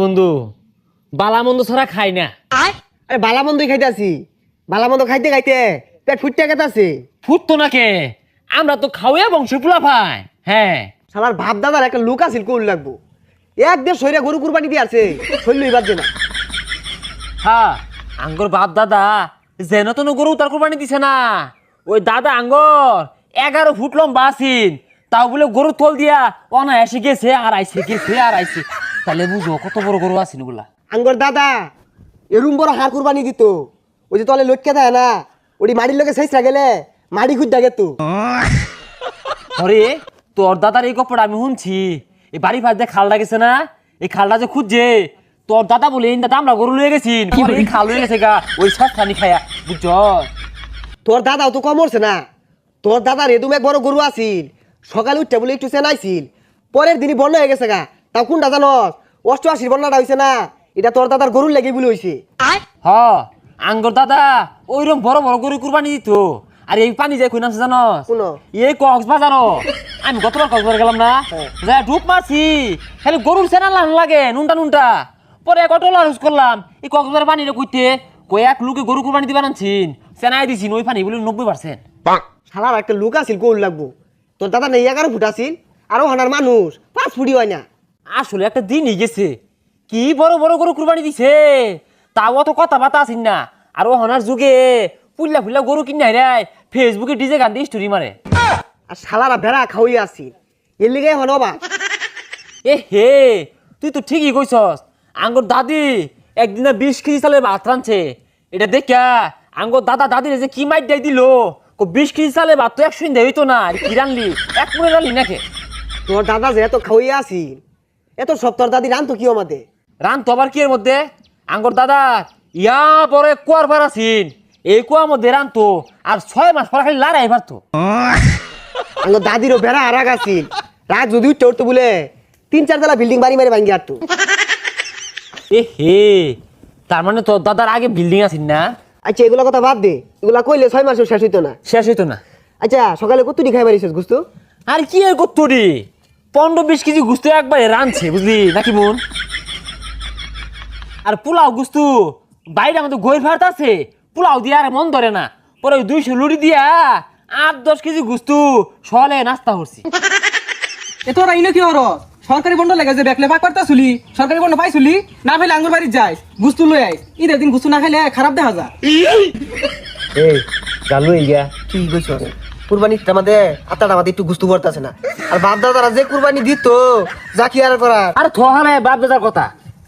বন্ধু বালা মন্দ ছাড়া খাই না। আরে বালা মন্দই খাইতে আছি, বালা মন্দ খাইতে খাইতে পেট ফুটতে গেছে। ফুটতো না কে? আমরা তো খাওয়া বংশ ফুলা ভাই। হ্যাঁ শালার ভাব দাদার একটা লুক আছিল কোল লাগবো। একদের শরীরে গরু কুরবানি দিয়ে আছে, শরীর লইবার যে না। হ্যাঁ আঙ্গর বাপ দাদা যেন তো গরু তার কোরবানি দিছে না। ওই দাদা আঙ্গর 11 ফুট লম্বা আছেন, তাও বলে গরু তোল দিয়া অনায়াসে গেছে আর আইছে। তাহলে বুঝো কত বড় গরু আছেন ওগুলা। আঙ্গর দাদা এরুম বড় হার কুরবানি দিত, ওই যে তলে লটকে দেয় না, ওটি মাটির লোকে শেষরা গেলে মাটি খুঁজ দেখে তো। আরে তোর দাদার এই গপ্পটা আমি শুনছি। এই বাড়ি ফাঁস দিয়ে খালটা গেছে না, এই খালটা যে খুঁজছে তোর দাদা বলে এই দাদা আমরা গরু লয়ে গেছি, এই খাল লয়ে গেছে গা ওই সস্তানি খায়া, বুঝছ? তোর দাদাও তো কমরছে না, তোর দাদার এদুম এক বড় গরু আছিল, সকালে উঠতে বলে একটু চেনাইছিল, পরের দিনই বন্যা হয়ে গেছে গা। তাও কোনটা জানস? 88 বন্যাটা হয়েছে না, এটা তোর দাদার গরুর লেগে বলে হয়েছে। হ আঙ্গর দাদা ওইরকম বড় বড় গরু কুরবানি দিত। আর এই পানি যায় কই নামছে জানস? শুনো এই কক্সবাজার। আমি গতবার কক্সবাজার গেলাম না, যা ঢুক মারছি, খালি গরুর সেনা লান লাগে নুনটা। পরে এক অটো লাউজ করলাম এই কক্সবাজার পানিটা কইতে কয়েক লোকে গরু কুরবানি দিবা নানছিন, সেনাই দিছিন ওই পানি বলে 90%। শালার একটা লুক আছিল কোল লাগবো। তোর দাদা নেই 11 ফুট আছিল, আরো হানার মানুষ 5 ফুটই হয় না। আসলে একটা দিনই গেছে, কি বড় বড় গরু কুরবানি দিছে, তাও অত কথা বাতা আছেন না। আর ও হনার যুগে ফুল্লা গরু কিনে রে ফেসবুকে ডিজে গান দিয়ে স্টোরি মারে। আর শালারা ভেড়া খাওয়াই আছিল, এর লিগে হনবা। এ হে তুই তো ঠিকই কইছস। আঙ্গর দাদি একদিনে 20 কেজি চালের ভাত রাঁধছে, এটা দেখা আঙ্গর দাদির যে কি মাইট দেয় দিল। 20 কেজি চালের ভাত তো 100 দিন হইতো না, আর কি রানলি এক মনে রানলি নাকি? তোর দাদা যে এত খাওয়াই আছিল, এত সব তোর দাদি রান তো কি আমাদের রান তো আবার কি এর মধ্যে? আঙ্গর দাদা ইয়া পরে কুয়ার পার আছিন, এই কুয়ার মধ্যে রান তো আর 6 মাস পর খালি লড়াই পারতো। আমার দাদিরও ভেড়া আর রাগ আছিল, রাগ যদি উঠতে উঠতে বলে 3-4 তলা বিল্ডিং বাড়ি মারি ভাঙ্গি আরতো। এ হে তার মানে তোর দাদার আগে বিল্ডিং আছিন না? আচ্ছা এগুলো কথা বাদ দে, এগুলা কইলে 6 মাসও শেষ হইতো না। শেষ হইতো না। আচ্ছা সকালে কতটি খাই পারিস গুস্তু? আর কি এর কত্তরি 15-20 কেজি গুস্তু একবারে রানছে, বুঝলি নাকি মন? আর পোলাও গুস্তু বাইরে আমাদের গই ভাত আছে, পোলাও দিয়ে আর মন ধরে না। পরে ওই 200 লুড়ি দিয়া 8-10 কেজি গুস্তু সলে নাস্তা করছি। এ তোরা ইনো কি হর? সরকারি বন্ড লেগে যে বেকলে পাক পারতা শুলি, সরকারি বন্ড পাইছুলি না? পাইলে আঙ্গুর বাড়ি যাইস, গুস্তু লই আইস। ঈদের দিন গুস্তু না খাইলে খারাপ দেখা যায়। এই জানু ইয়া কি কইছস? কুরবানিটা আমাদের আত্মাটা আমাদের একটু গুস্তু করতেছে না। আর বাপ দাদারা যে কুরবানি দিত যা কি আর করার। আর থহালে বাপ দাদার কথা